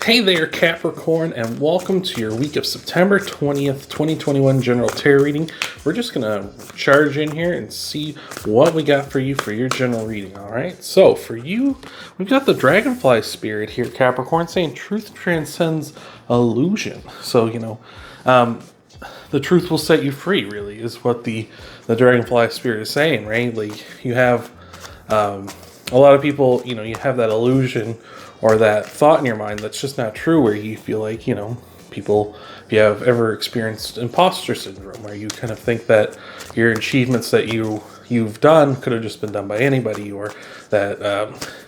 Hey there, Capricorn, and welcome to your week of September 20th, 2021 general tarot reading. We're just going to charge in here and see what we got for you for your general reading, all right? So for you, we've got the Dragonfly Spirit here, Capricorn, saying truth transcends illusion. So, the truth will set you free, really, is what the Dragonfly Spirit is saying, right? Like, you have a lot of people, you have that illusion or that thought in your mind that's just not true, where you feel like, people, if you have ever experienced imposter syndrome, where you kind of think that your achievements that you've done could have just been done by anybody, or that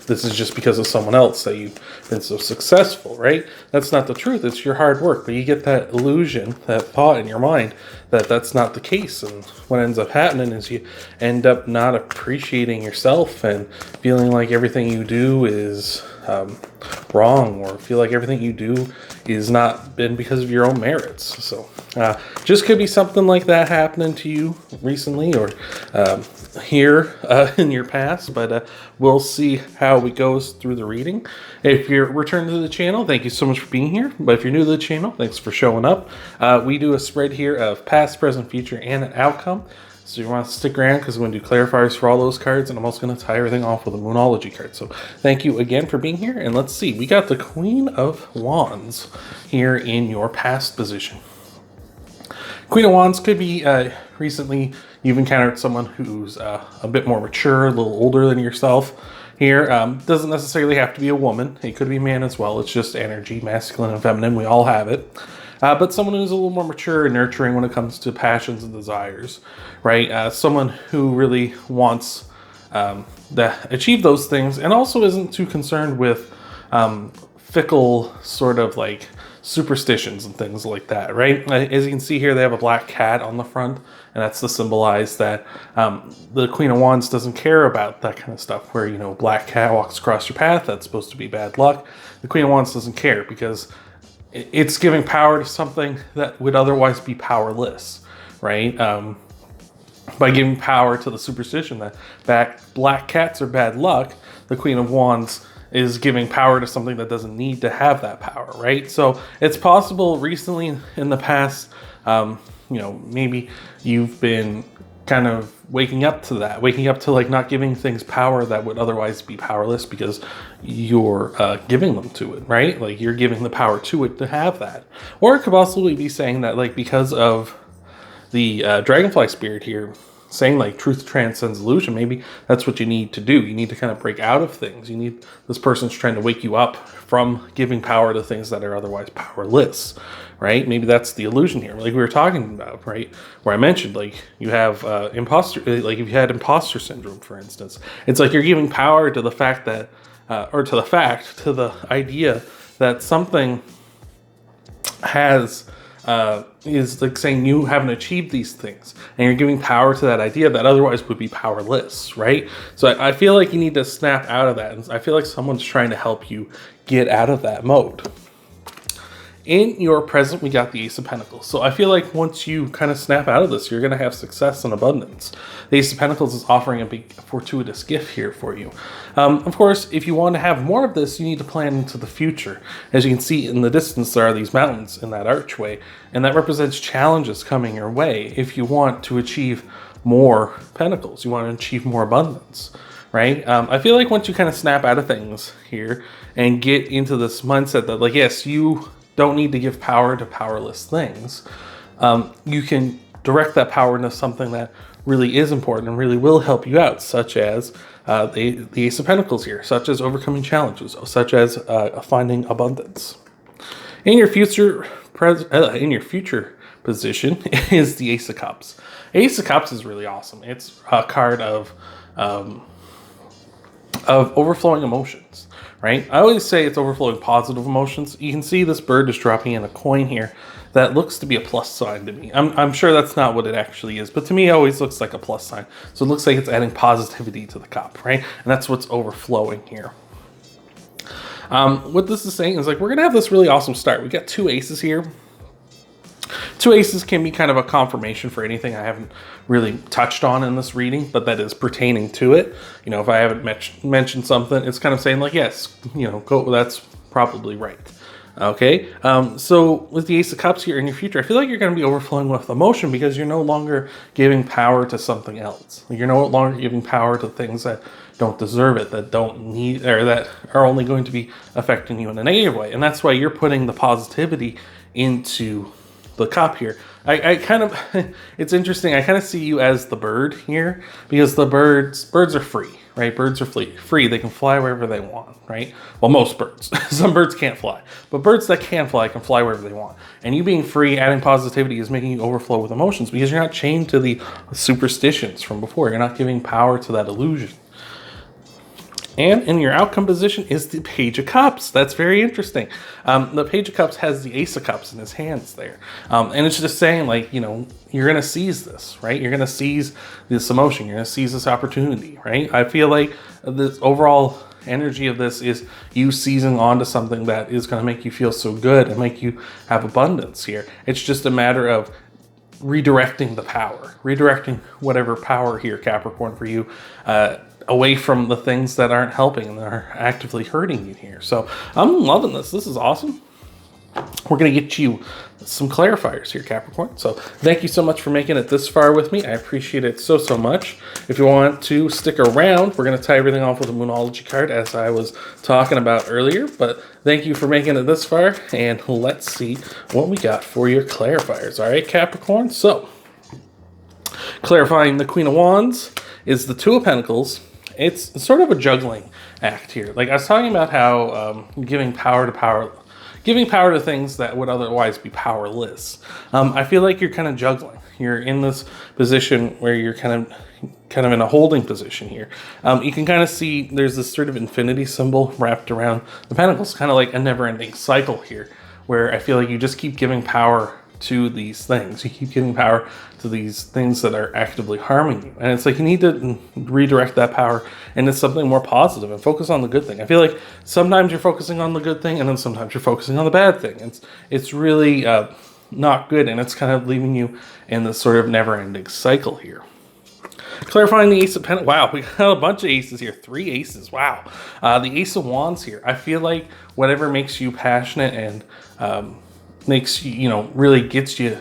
this is just because of someone else that you've been so successful, right? That's not the truth. It's your hard work. But you get that illusion, that thought in your mind that that's not the case. And what ends up happening is you end up not appreciating yourself and feeling like everything you do is wrong, or feel like everything you do is not been because of your own merits. So just could be something like that happening to you recently, or here in your past, but we'll see how it goes through the reading. If you're returning to the channel, thank you so much for being here. But if you're new to the channel, thanks for showing up. We do a spread here of past, present, future, and an outcome. So you want to stick around because we're going to do clarifiers for all those cards, and I'm also going to tie everything off with a Moonology card. So thank you again for being here, and let's see. We got the Queen of Wands here in your past position. Queen of Wands could be recently you've encountered someone who's a bit more mature, a little older than yourself here. Doesn't necessarily have to be a woman. It could be a man as well. It's just energy, masculine and feminine. We all have it. But someone who's a little more mature and nurturing when it comes to passions and desires, right? Someone who really wants to achieve those things, and also isn't too concerned with fickle sort of like superstitions and things like that, right? As you can see here, they have a black cat on the front, and that's to symbolize that the Queen of Wands doesn't care about that kind of stuff, where, a black cat walks across your path, that's supposed to be bad luck. The Queen of Wands doesn't care, because it's giving power to something that would otherwise be powerless, right? By giving power to the superstition that black cats are bad luck, the Queen of Wands is giving power to something that doesn't need to have that power, right? So it's possible recently in the past, maybe you've been kind of waking up to like not giving things power that would otherwise be powerless, because you're giving them to it, right? Like, you're giving the power to it to have that. Or it could possibly be saying that, like, because of the Dragonfly Spirit here saying like truth transcends illusion, maybe that's what you need to do. You need to kind of break out of things. This person's trying to wake you up from giving power to things that are otherwise powerless, right? Maybe that's the illusion here, like we were talking about, right? Where I mentioned, like, you have imposter, like if you had imposter syndrome, for instance, it's like you're giving power to the fact that, to the idea that something is like saying you haven't achieved these things, and you're giving power to that idea that otherwise would be powerless, right? So I feel like you need to snap out of that, and I feel like someone's trying to help you get out of that mode. In your present, we got the Ace of Pentacles. So I feel like once you kind of snap out of this, you're going to have success and abundance. The Ace of Pentacles is offering a big fortuitous gift here for you. Of course, if you want to have more of this, you need to plan into the future. As you can see in the distance, there are these mountains in that archway, and that represents challenges coming your way if you want to achieve more pentacles. You want to achieve more abundance, right? I feel like once you kind of snap out of things here and get into this mindset that, like, yes, you don't need to give power to powerless things. You can direct that power into something that really is important and really will help you out, such as the Ace of Pentacles here, such as overcoming challenges, such as finding abundance. In your future position is the Ace of Cups. Ace of Cups is really awesome. It's a card of overflowing emotions, right? I always say it's overflowing positive emotions. You can see this bird is dropping in a coin here that looks to be a plus sign to me. I'm sure that's not what it actually is, but to me it always looks like a plus sign. So it looks like it's adding positivity to the cup, right? And that's what's overflowing here. What this is saying is, like, we're gonna have this really awesome start. We got two aces here. Two aces can be kind of a confirmation for anything I haven't really touched on in this reading, but that is pertaining to it. If I haven't mentioned something, it's kind of saying like, yes, go, that's probably right. Okay, so with the Ace of Cups here in your future, I feel like you're going to be overflowing with emotion because you're no longer giving power to something else. You're no longer giving power to things that don't deserve it, that don't need, or that are only going to be affecting you in a negative way. And that's why you're putting the positivity into the cup here. I kind of, it's interesting. I kind of see you as the bird here because the birds are free, right? Birds are free. They can fly wherever they want, right? Well, most birds. Some birds can't fly, but birds that can fly wherever they want. And you being free, adding positivity is making you overflow with emotions because you're not chained to the superstitions from before. You're not giving power to that illusion. And in your outcome position is the Page of Cups. That's very interesting. The Page of Cups has the Ace of Cups in his hands there. And it's just saying, like, you know, you're going to seize this, right? You're going to seize this emotion. You're going to seize this opportunity, right? I feel like this overall energy of this is you seizing onto something that is going to make you feel so good and make you have abundance here. It's just a matter of redirecting the power, redirecting whatever power here, Capricorn, for you, away from the things that aren't helping and that are actively hurting you here. So I'm loving this. This is awesome. We're going to get you some clarifiers here, Capricorn. So thank you so much for making it this far with me. I appreciate it so, so much. If you want to stick around, we're going to tie everything off with a Moonology card as I was talking about earlier. But thank you for making it this far. And let's see what we got for your clarifiers. All right, Capricorn. So clarifying the Queen of Wands is the Two of Pentacles. It's sort of a juggling act here. Like I was talking about how giving power to things that would otherwise be powerless. I feel like you're kind of juggling. You're in this position where you're kind of in a holding position here. You can kind of see there's this sort of infinity symbol wrapped around the pentacles, kind of like a never-ending cycle here, where I feel like you just keep giving power to these things. You keep giving power to these things that are actively harming you. And it's like you need to redirect that power into something more positive and focus on the good thing. I feel like sometimes you're focusing on the good thing and then sometimes you're focusing on the bad thing. It's really not good, and it's kind of leaving you in this sort of never-ending cycle here. Clarifying the Ace of Pentacles. Wow, we got a bunch of aces here. 3 aces. Wow. The Ace of Wands here. I feel like whatever makes you passionate and makes you, you know, really gets you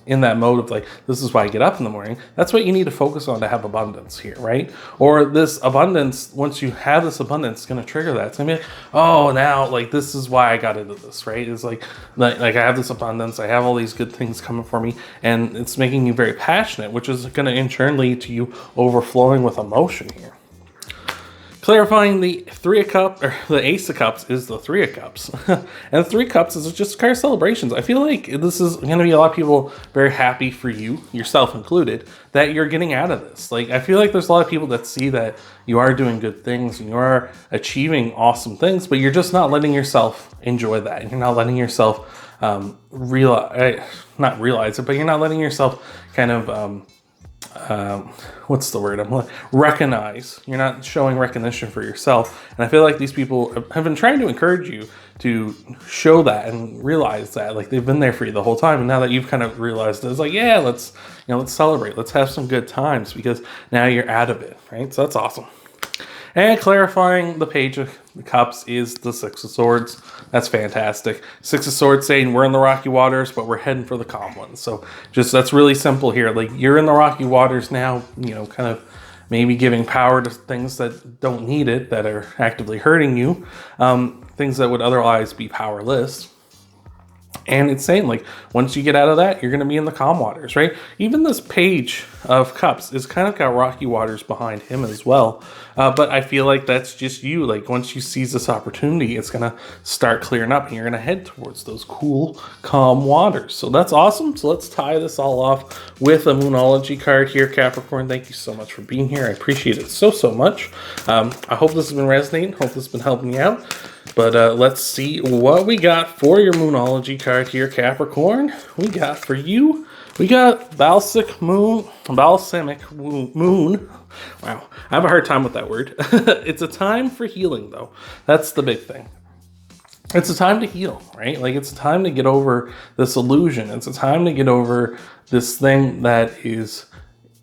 in that mode of like, this is why I get up in the morning. That's what you need to focus on to have abundance here, right? Or this abundance, once you have this abundance, it's going to trigger that. It's going to be like, oh, now, like, this is why I got into this, right? It's like I have this abundance. I have all these good things coming for me, and it's making you very passionate, which is going to in turn lead to you overflowing with emotion here. Clarifying the the Ace of Cups is the Three of Cups. And the Three of Cups is just card celebrations. I feel like this is going to be a lot of people very happy for you, yourself included, that you're getting out of this. Like, I feel like there's a lot of people that see that you are doing good things and you are achieving awesome things, but you're just not letting yourself enjoy that. You're not letting yourself not realize it, but you're not letting yourself kind of what's the word? Recognize. You're not showing recognition for yourself. And I feel like these people have been trying to encourage you to show that and realize that, like, they've been there for you the whole time. And now that you've kind of realized it, it's like, yeah, let's celebrate. Let's have some good times because now you're out of it, right? So that's awesome. And clarifying the Page of Cups is the Six of Swords. That's fantastic. Six of Swords saying we're in the rocky waters, but we're heading for the calm ones. So that's really simple here. Like, you're in the rocky waters now, you know, kind of maybe giving power to things that don't need it, that are actively hurting you, things that would otherwise be powerless. And it's saying, like, once you get out of that, you're going to be in the calm waters, right? Even this Page of Cups is kind of got rocky waters behind him as well. But I feel like that's just you. Like, once you seize this opportunity, it's going to start clearing up and you're going to head towards those cool, calm waters. So that's awesome. So let's tie this all off with a Moonology card here, Capricorn. Thank you so much for being here. I appreciate it so, so much. I hope this has been resonating. Hope this has been helping you out. But let's see what we got for your Moonology card here, Capricorn. We got for you, we got Balsamic Moon. Wow, I have a hard time with that word. It's a time for healing, though. That's the big thing. It's a time to heal, right? Like, it's a time to get over this illusion. It's a time to get over this thing that is,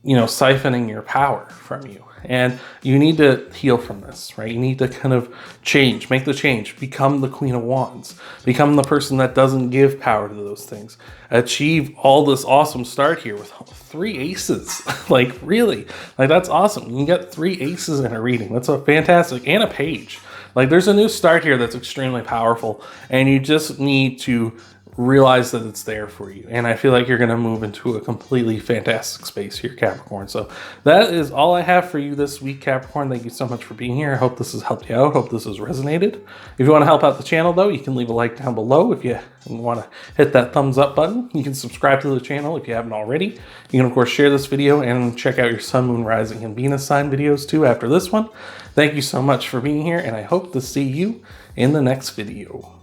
you know, siphoning your power from you. And you need to heal from this, right? You need to kind of change, make the change, become the Queen of Wands, become the person that doesn't give power to those things, achieve all this awesome start here with 3 aces. Like, really, like, that's awesome. You can get 3 aces in a reading. That's a fantastic, and a page. Like, there's a new start here that's extremely powerful, and you just need to realize that it's there for you. And I feel like you're going to move into a completely fantastic space here, Capricorn. So that is all I have for you this week, Capricorn. Thank you so much for being here. I hope this has helped you out. Hope this has resonated. If you want to help out the channel, though, you can leave a like down below. If you want to hit that thumbs up button, you can subscribe to the channel if you haven't already. You can, of course, share this video and check out your Sun, Moon, Rising, and Venus sign videos, too, after this one. Thank you so much for being here, and I hope to see you in the next video.